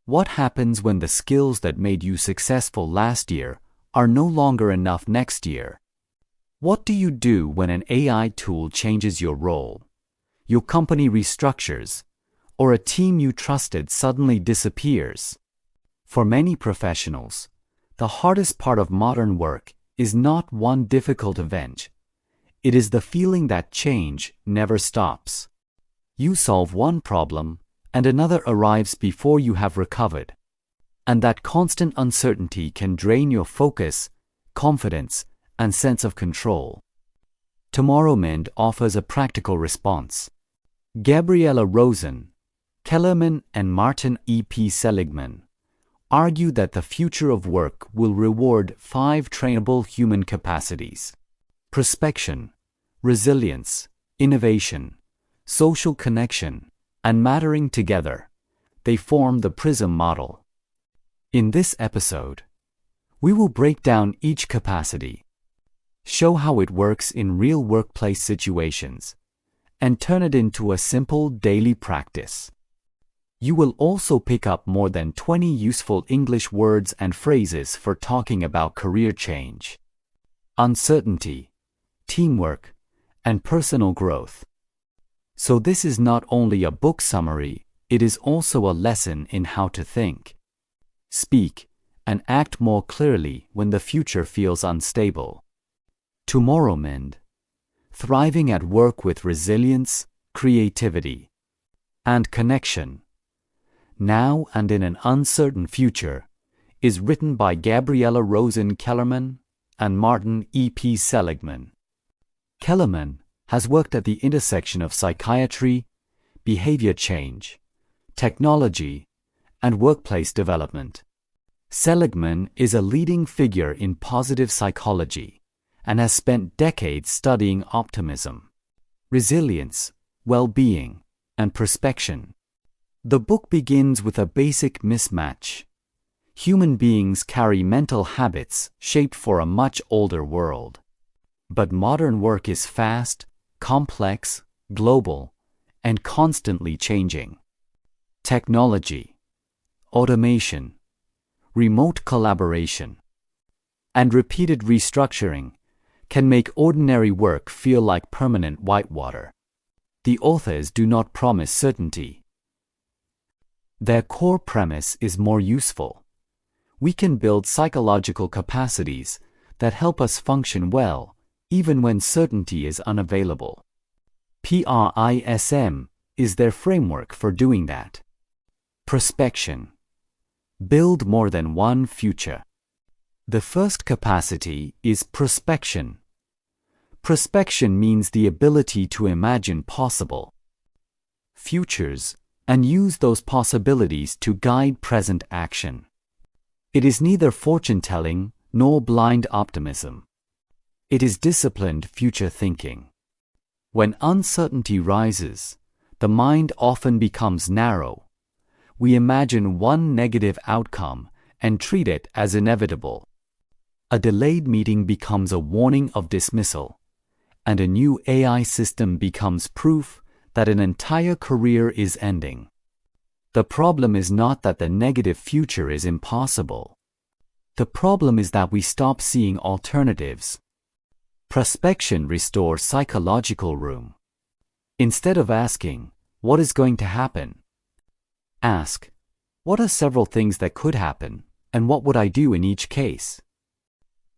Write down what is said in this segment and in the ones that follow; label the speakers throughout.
Speaker 1: What happens when the skills that made you successful last year are no longer enough next year? What do you do when an AI tool changes your role, your company restructures, or a team you trusted suddenly disappears? For many professionals, the hardest part of modern work is not one difficult event. It is the feeling that change never stops. You solve one problem, and another arrives before you have recovered. And that constant uncertainty can drain your focus, confidence, and sense of control. Tomorrowmind offers a practical response. Gabriella Rosen, Kellerman, and Martin E.P. Seligman argue that the future of work will reward 5 trainable human capacities: prospection, resilience, innovation, social connection, and mattering together. They form the PRISM model. In this episode, we will break down each capacity, show how it works in real workplace situations, and turn it into a simple daily practice. You will also pick up more than 20 useful English words and phrases for talking about career change, uncertainty, teamwork, and personal growth. So this is not only a book summary, it is also a lesson in how to think, speak, and act more clearly when the future feels unstable. Tomorrowmind, thriving at work with resilience, creativity, and connection, now and in an uncertain future, is written by Gabriella Rosen Kellerman and Martin E.P. Seligman. Kellerman has worked at the intersection of psychiatry, behavior change, technology, and workplace development. Seligman is a leading figure in positive psychology and has spent decades studying optimism, resilience, well-being, and prospection. The book begins with a basic mismatch. Human beings carry mental habits shaped for a much older world. But modern work is fast, complex, global, and constantly changing. Technology, automation, remote collaboration, and repeated restructuring can make ordinary work feel like permanent whitewater. The authors do not promise certainty. Their core premise is more useful. We can build psychological capacities that help us function well, even when certainty is unavailable. PRISM is their framework for doing that. Prospection. Build more than one future. The first capacity is prospection. Prospection means the ability to imagine possible futures and use those possibilities to guide present action. It is neither fortune-telling nor blind optimism. It is disciplined future thinking. When uncertainty rises, the mind often becomes narrow. We imagine one negative outcome and treat it as inevitable. A delayed meeting becomes a warning of dismissal, and a new AI system becomes proof that an entire career is ending. The problem is not that the negative future is impossible. The problem is that we stop seeing alternatives. Prospection restores psychological room. Instead of asking, "What is going to happen?" ask, "What are several things that could happen, and what would I do in each case?"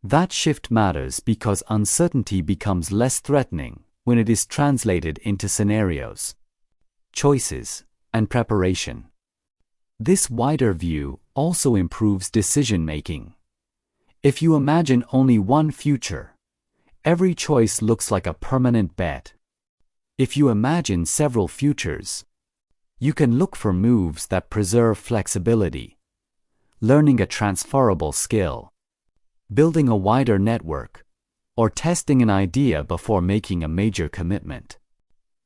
Speaker 1: That shift matters because uncertainty becomes less threatening when it is translated into scenarios, choices, and preparation. This wider view also improves decision-making. If you imagine only one future, every choice looks like a permanent bet. If you imagine several futures, you can look for moves that preserve flexibility, learning a transferable skill, building a wider network, or testing an idea before making a major commitment.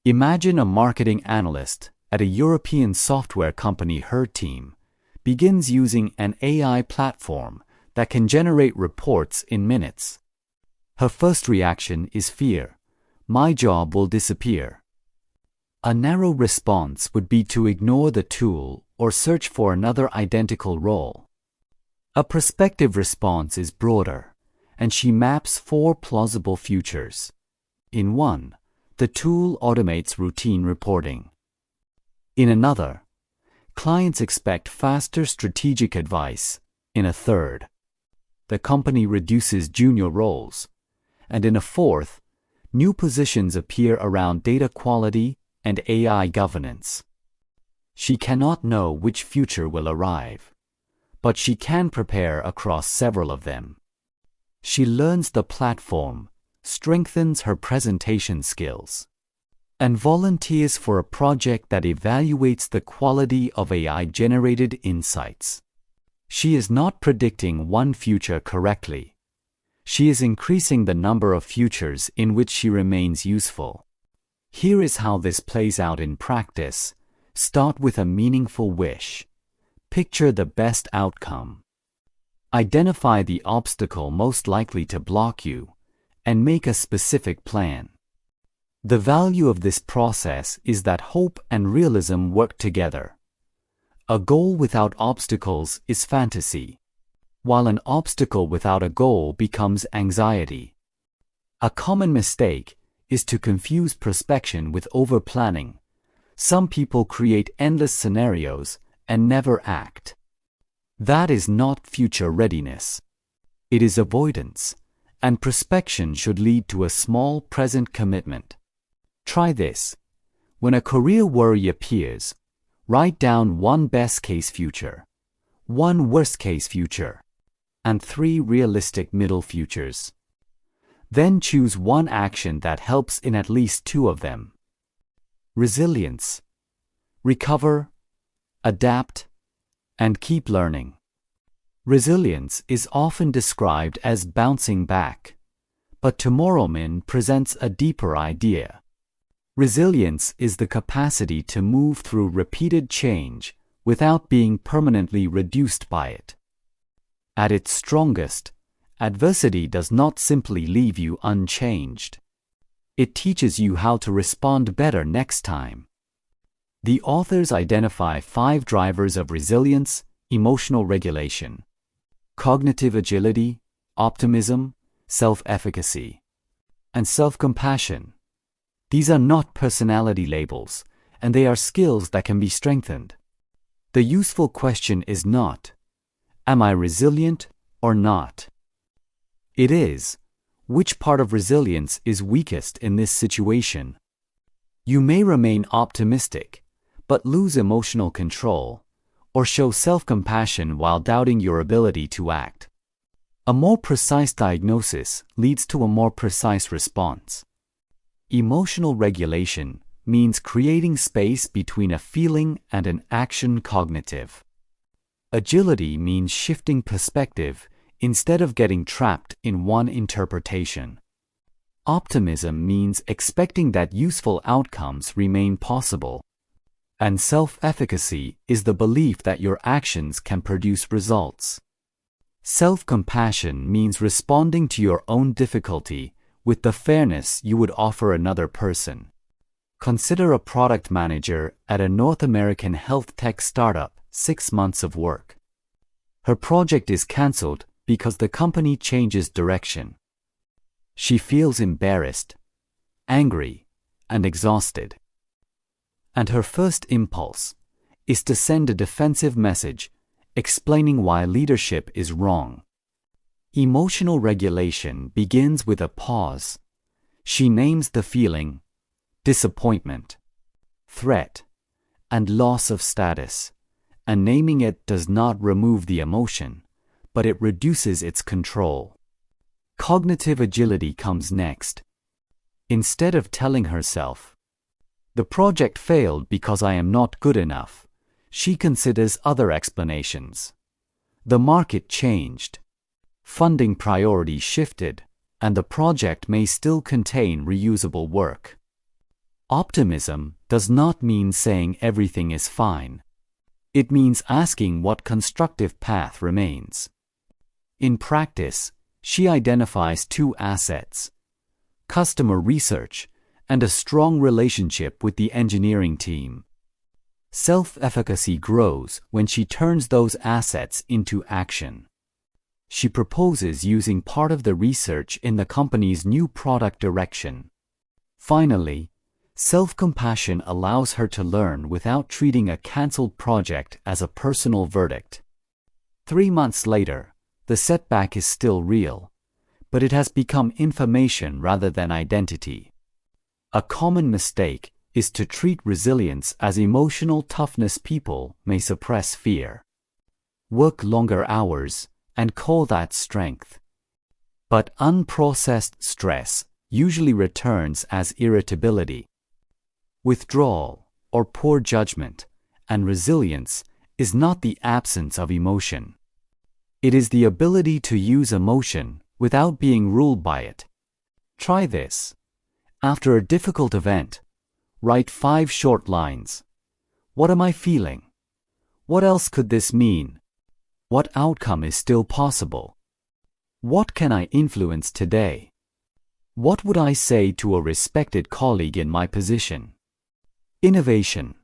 Speaker 1: Imagine a marketing analyst at a European software company. Her team begins using an AI platform that can generate reports in minutes. Her first reaction is fear. My job will disappear. A narrow response would be to ignore the tool or search for another identical role. A prospective response is broader, and she maps 4 plausible futures. In one, the tool automates routine reporting. In another, clients expect faster strategic advice. In a third, the company reduces junior roles. And in a fourth, new positions appear around data quality and AI governance. She cannot know which future will arrive, but she can prepare across several of them. She learns the platform, strengthens her presentation skills, and volunteers for a project that evaluates the quality of AI-generated insights. She is not predicting one future correctly. She is increasing the number of futures in which she remains useful. Here is how this plays out in practice. Start with a meaningful wish. Picture the best outcome. Identify the obstacle most likely to block you, and make a specific plan. The value of this process is that hope and realism work together. A goal without obstacles is fantasy, while an obstacle without a goal becomes anxiety. A common mistake is to confuse prospection with over-planning. Some people create endless scenarios and never act. That is not future readiness. It is avoidance, and prospection should lead to a small present commitment. Try this. When a career worry appears, write down 1 best-case future, 1 worst-case future, and 3 realistic middle futures. Then choose 1 action that helps in at least 2 of them. Resilience. Recover, adapt, and keep learning. Resilience is often described as bouncing back, but Tomorrowmind presents a deeper idea. Resilience is the capacity to move through repeated change without being permanently reduced by it. At its strongest, adversity does not simply leave you unchanged. It teaches you how to respond better next time. The authors identify 5 drivers of resilience: emotional regulation, cognitive agility, optimism, self-efficacy, and self-compassion. These are not personality labels, and they are skills that can be strengthened. The useful question is not, am I resilient or not? It is, which part of resilience is weakest in this situation? You may remain optimistic, but lose emotional control, or show self-compassion while doubting your ability to act. A more precise diagnosis leads to a more precise response. Emotional regulation means creating space between a feeling and an action. Cognitive agility means shifting perspective instead of getting trapped in one interpretation. Optimism means expecting that useful outcomes remain possible. And self-efficacy is the belief that your actions can produce results. Self-compassion means responding to your own difficulty with the fairness you would offer another person. Consider a product manager at a North American health tech startup. 6 months of work. Her project is cancelled because the company changes direction. She feels embarrassed, angry, and exhausted. And her first impulse is to send a defensive message explaining why leadership is wrong. Emotional regulation begins with a pause. She names the feeling, disappointment, threat, and loss of status, and naming it does not remove the emotion, but it reduces its control. Cognitive agility comes next. Instead of telling herself, "The project failed because I am not good enough," she considers other explanations. The market changed. Funding priorities shifted, and the project may still contain reusable work. Optimism does not mean saying everything is fine. It means asking what constructive path remains. In practice, she identifies 2 assets: customer research and a strong relationship with the engineering team. Self-efficacy grows when she turns those assets into action. She proposes using part of the research in the company's new product direction. Finally, self-compassion allows her to learn without treating a cancelled project as a personal verdict. 3 months later, the setback is still real, but it has become information rather than identity. A common mistake is to treat resilience as emotional toughness. People may suppress fear, work longer hours, and call that strength. But unprocessed stress usually returns as irritability, withdrawal, or poor judgment, and resilience is not the absence of emotion. It is the ability to use emotion without being ruled by it. Try this. After a difficult event, write 5 short lines. What am I feeling? What else could this mean? What outcome is still possible? What can I influence today? What would I say to a respected colleague in my position? Innovation.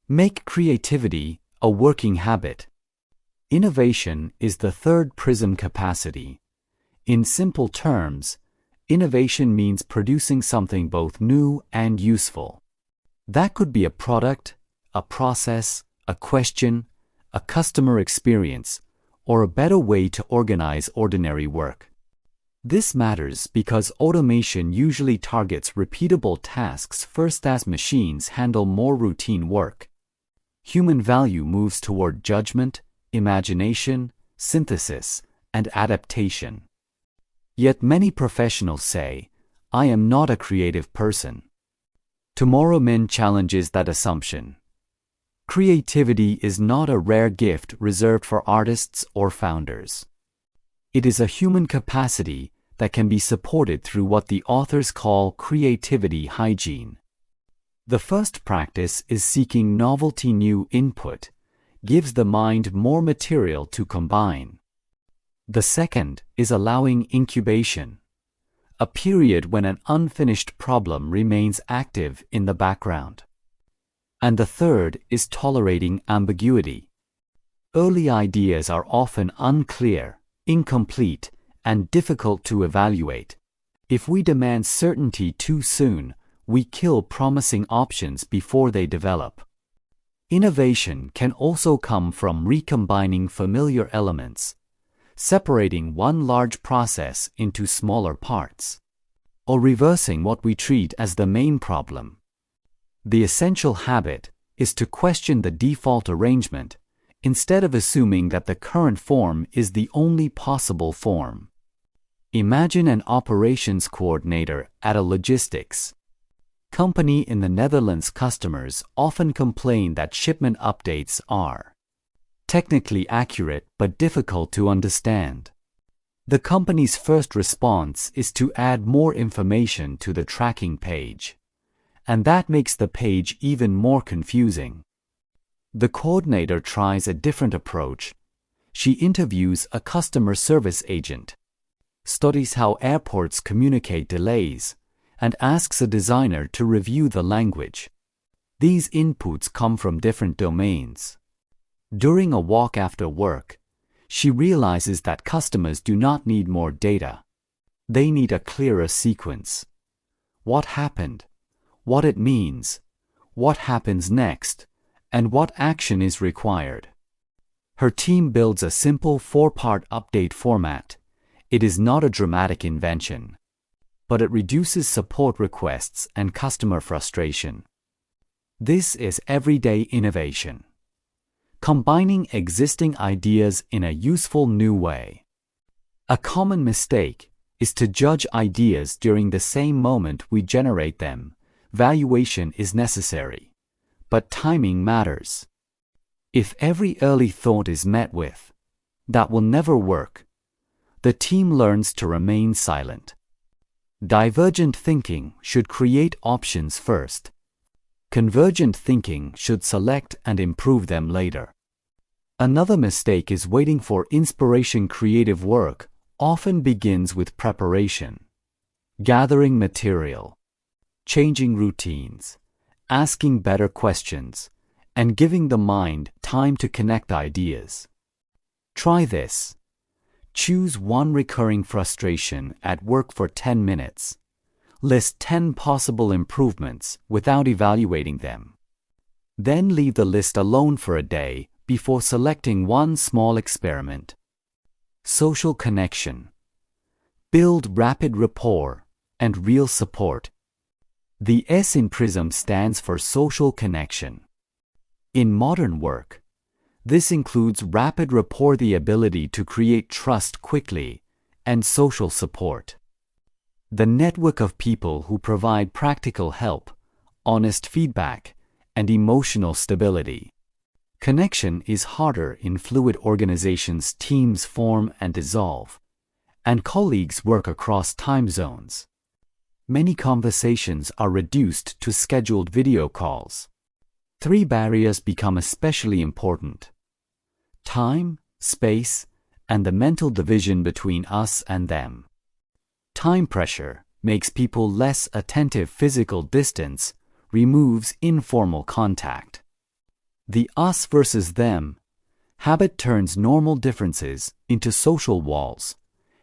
Speaker 1: Make creativity a working habit. Innovation is the third PRISM capacity. In simple terms, innovation means producing something both new and useful. That could be a product, a process, a question, a customer experience, or a better way to organize ordinary work. This matters because automation usually targets repeatable tasks first as machines handle more routine work. Human value moves toward judgment, imagination, synthesis, and adaptation. Yet many professionals say, "I am not a creative person." Tomorrowmind challenges that assumption. Creativity is not a rare gift reserved for artists or founders. It is a human capacity that can be supported through what the authors call creativity hygiene. The first practice is seeking novelty. New input gives the mind more material to combine. The second is allowing incubation, a period when an unfinished problem remains active in the background. And the third is tolerating ambiguity. Early ideas are often unclear, incomplete, and difficult to evaluate. If we demand certainty too soon, we kill promising options before they develop. Innovation can also come from recombining familiar elements, separating one large process into smaller parts, or reversing what we treat as the main problem. The essential habit is to question the default arrangement instead of assuming that the current form is the only possible form. Imagine an operations coordinator at a logistics company in the Netherlands. Customers often complain that shipment updates are technically accurate but difficult to understand. The company's first response is to add more information to the tracking page, and that makes the page even more confusing. The coordinator tries a different approach. She interviews a customer service agent, studies how airports communicate delays, and asks a designer to review the language. These inputs come from different domains. During a walk after work, she realizes that customers do not need more data. They need a clearer sequence. What happened? What it means? What happens next? And what action is required? Her team builds a simple 4-part update format. It is not a dramatic invention, but it reduces support requests and customer frustration. This is everyday innovation, combining existing ideas in a useful new way. A common mistake is to judge ideas during the same moment we generate them. Valuation is necessary, but timing matters. If every early thought is met with, "That will never work," the team learns to remain silent. Divergent thinking should create options first. Convergent thinking should select and improve them later. Another mistake is waiting for inspiration. Creative work often begins with preparation, gathering material, changing routines, asking better questions, and giving the mind time to connect ideas. Try this. Choose one recurring frustration at work for 10 minutes. List 10 possible improvements without evaluating them. Then leave the list alone for a day before selecting one small experiment. Social connection. Build rapid rapport and real support. The S in PRISM stands for social connection. In modern work, this includes rapid rapport, the ability to create trust quickly, and social support. The network of people who provide practical help, honest feedback, and emotional stability. Connection is harder in fluid organizations. Teams form and dissolve, and colleagues work across time zones. Many conversations are reduced to scheduled video calls. 3 barriers become especially important: time, space, and the mental division between us and them. Time pressure makes people less attentive. Physical distance removes informal contact. The us versus them habit turns normal differences into social walls.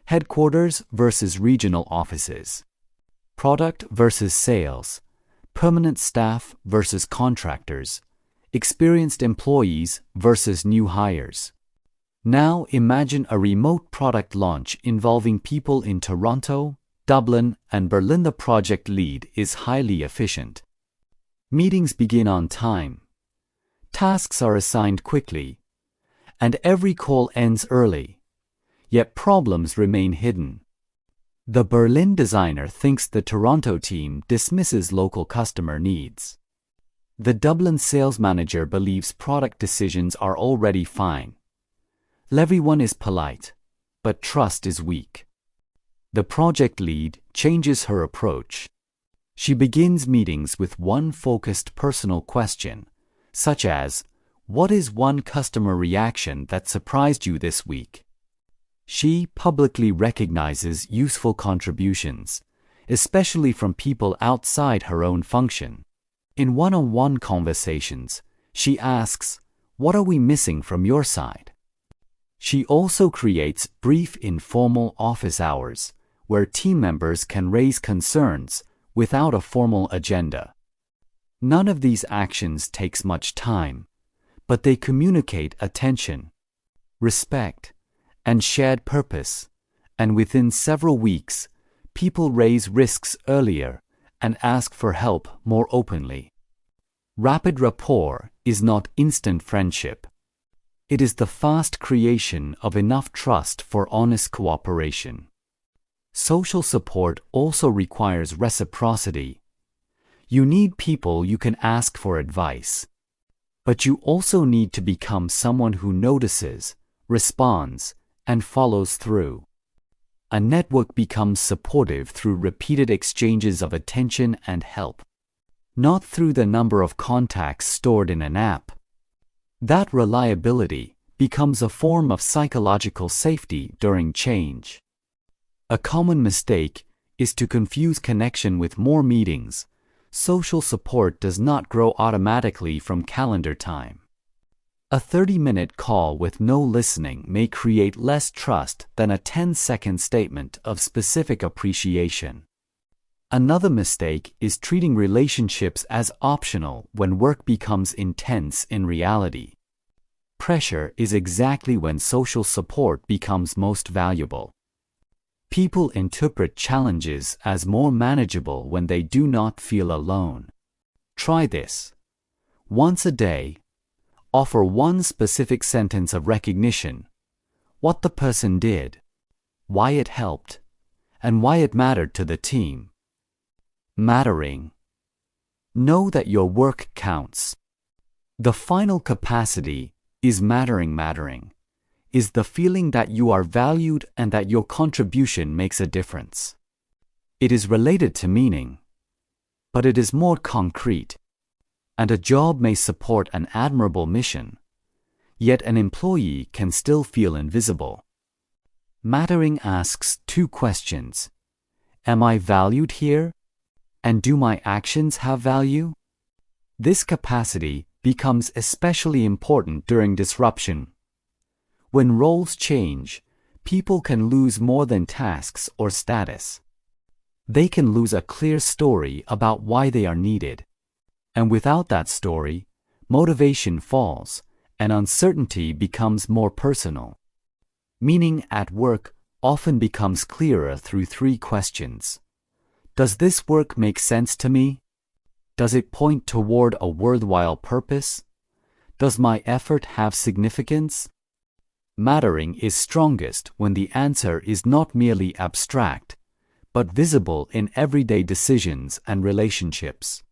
Speaker 1: Headquarters versus regional offices. Product versus sales. Permanent staff versus contractors. Experienced employees versus new hires. Now imagine a remote product launch involving people in Toronto, Dublin, and Berlin. The project lead is highly efficient. Meetings begin on time. Tasks are assigned quickly, and every call ends early. Yet problems remain hidden. The Berlin designer thinks the Toronto team dismisses local customer needs. The Dublin sales manager believes product decisions are already fine. Everyone is polite, but trust is weak. The project lead changes her approach. She begins meetings with one focused personal question, such as, "What is one customer reaction that surprised you this week?" She publicly recognizes useful contributions, especially from people outside her own function. In one-on-one conversations, she asks, "What are we missing from your side?" She also creates brief informal office hours, where team members can raise concerns without a formal agenda. None of these actions takes much time, but they communicate attention, respect, and shared purpose, and within several weeks, people raise risks earlier and ask for help more openly. Rapid rapport is not instant friendship. It is the fast creation of enough trust for honest cooperation. Social support also requires reciprocity. You need people you can ask for advice. But you also need to become someone who notices, responds, and follows through. A network becomes supportive through repeated exchanges of attention and help, not through the number of contacts stored in an app. That reliability becomes a form of psychological safety during change. A common mistake is to confuse connection with more meetings. Social support does not grow automatically from calendar time. A 30-minute call with no listening may create less trust than a 10-second statement of specific appreciation. Another mistake is treating relationships as optional when work becomes intense in reality. Pressure is exactly when social support becomes most valuable. People interpret challenges as more manageable when they do not feel alone. Try this. Once a day, offer one specific sentence of recognition: what the person did, why it helped, and why it mattered to the team. Mattering. Know that your work counts. The final capacity is mattering, is the feeling that you are valued and that your contribution makes a difference. It is related to meaning, but it is more concrete. And a job may support an admirable mission, yet an employee can still feel invisible. Mattering asks 2 questions. Am I valued here? And do my actions have value? This capacity becomes especially important during disruption. When roles change, people can lose more than tasks or status. They can lose a clear story about why they are needed. And without that story, motivation falls, and uncertainty becomes more personal. Meaning at work often becomes clearer through 3 questions. Does this work make sense to me? Does it point toward a worthwhile purpose? Does my effort have significance? Mattering is strongest when the answer is not merely abstract, but visible in everyday decisions and relationships.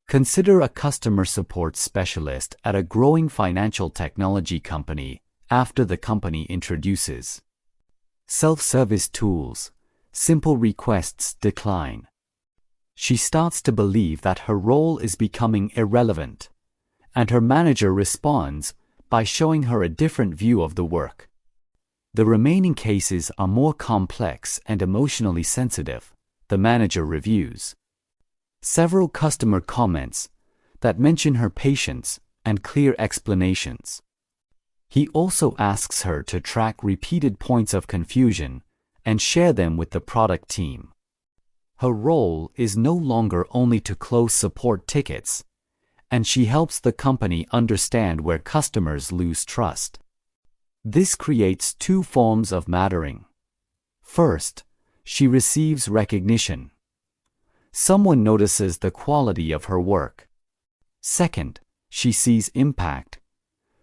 Speaker 1: Consider a customer support specialist at a growing financial technology company after the company introduces self-service tools. Simple requests decline. She starts to believe that her role is becoming irrelevant, and her manager responds by showing her a different view of the work. The remaining cases are more complex and emotionally sensitive, the manager reviews several customer comments that mention her patience and clear explanations. He also asks her to track repeated points of confusion and share them with the product team. Her role is no longer only to close support tickets, and she helps the company understand where customers lose trust. This creates 2 forms of mattering. First, she receives recognition. Someone notices the quality of her work. Second, she sees impact.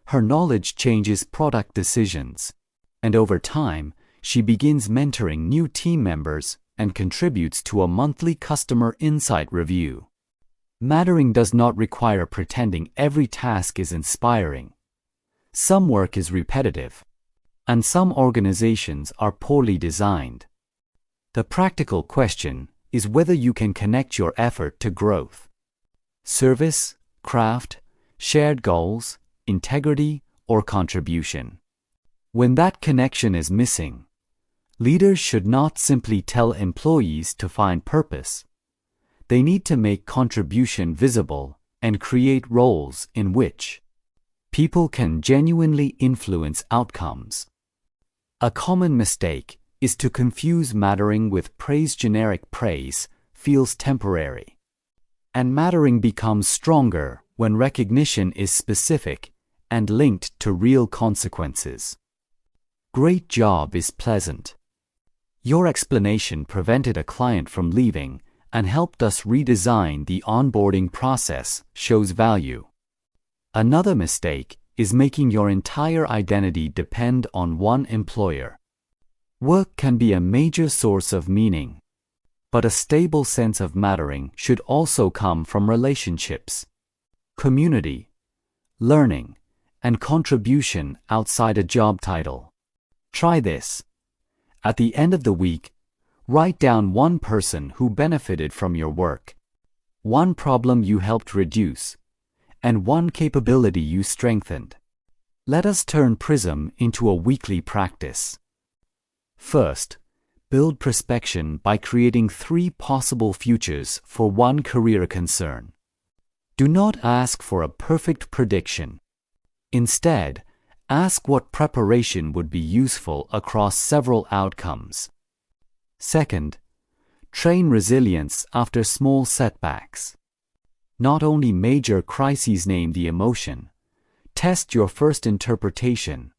Speaker 1: Her knowledge changes product decisions, and over time, she begins mentoring new team members and contributes to a monthly customer insight review. Mattering does not require pretending every task is inspiring. Some work is repetitive, and some organizations are poorly designed. The practical question is whether you can connect your effort to growth, service, craft, shared goals, integrity, or contribution. When that connection is missing, leaders should not simply tell employees to find purpose. They need to make contribution visible and create roles in which people can genuinely influence outcomes. A common mistake is to confuse mattering with praise. Generic praise feels temporary, and mattering becomes stronger when recognition is specific and linked to real consequences. Great job is pleasant. Your explanation prevented a client from leaving and helped us redesign the onboarding process. Shows value. Another mistake is making your entire identity depend on one employer. Work can be a major source of meaning, but a stable sense of mattering should also come from relationships, community, learning, and contribution outside a job title. Try this. At the end of the week, write down one person who benefited from your work, one problem you helped reduce, and one capability you strengthened. Let us turn PRISM into a weekly practice. First, build prospection by creating 3 possible futures for one career concern. Do not ask for a perfect prediction. Instead, ask what preparation would be useful across several outcomes. Second, train resilience after small setbacks. Not only major crises name the emotion. Test your first interpretation,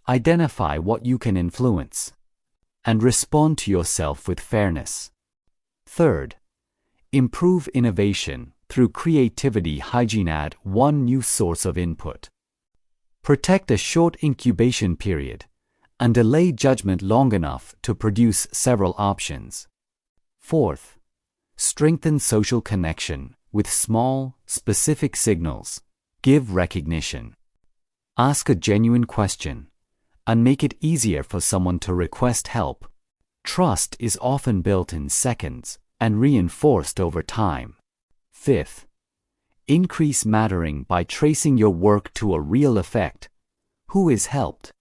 Speaker 1: identify what you can influence, and respond to yourself with fairness. Third, improve innovation through creativity hygiene. Add 1 new source of input. Protect a short incubation period and delay judgment long enough to produce several options. Fourth, strengthen social connection with small, specific signals. Give recognition. Ask a genuine question and make it easier for someone to request help. Trust is often built in seconds and reinforced over time. Fifth, increase mattering by tracing your work to a real effect. Who is helped?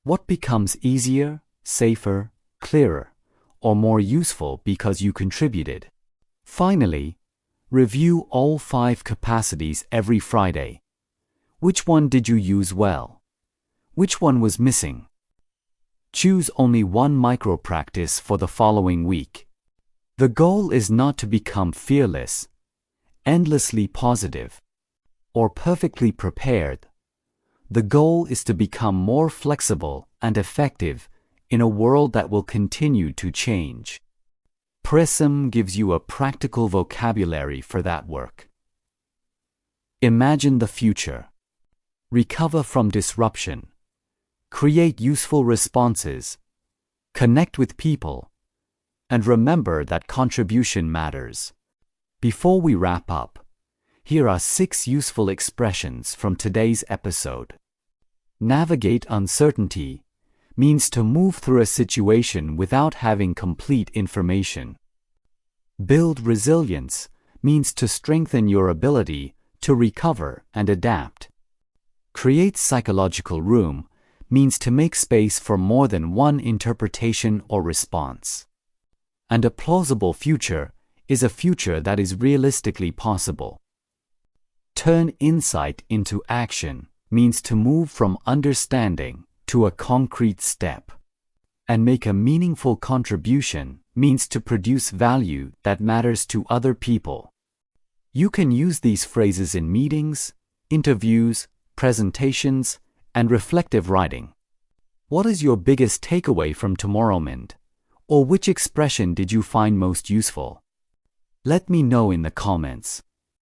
Speaker 1: What becomes easier, safer, clearer, or more useful because you contributed? Finally, review all 5 capacities every Friday. Which one did you use well? Which one was missing? Choose only one micro-practice for the following week. The goal is not to become fearless, endlessly positive, or perfectly prepared. The goal is to become more flexible and effective in a world that will continue to change. PRISM gives you a practical vocabulary for that work. Imagine the future. Recover from disruption. Create useful responses. Connect with people. And remember that contribution matters. Before we wrap up, here are 6 useful expressions from today's episode. Navigate uncertainty means to move through a situation without having complete information. Build resilience means to strengthen your ability to recover and adapt. Create psychological room means to make space for more than one interpretation or response. And a plausible future is a future that is realistically possible. Turn insight into action means to move from understanding to a concrete step. And make a meaningful contribution means to produce value that matters to other people. You can use these phrases in meetings, interviews, presentations, and reflective writing. What is your biggest takeaway from Tomorrowmind? Or which expression did you find most useful? Let me know in the comments.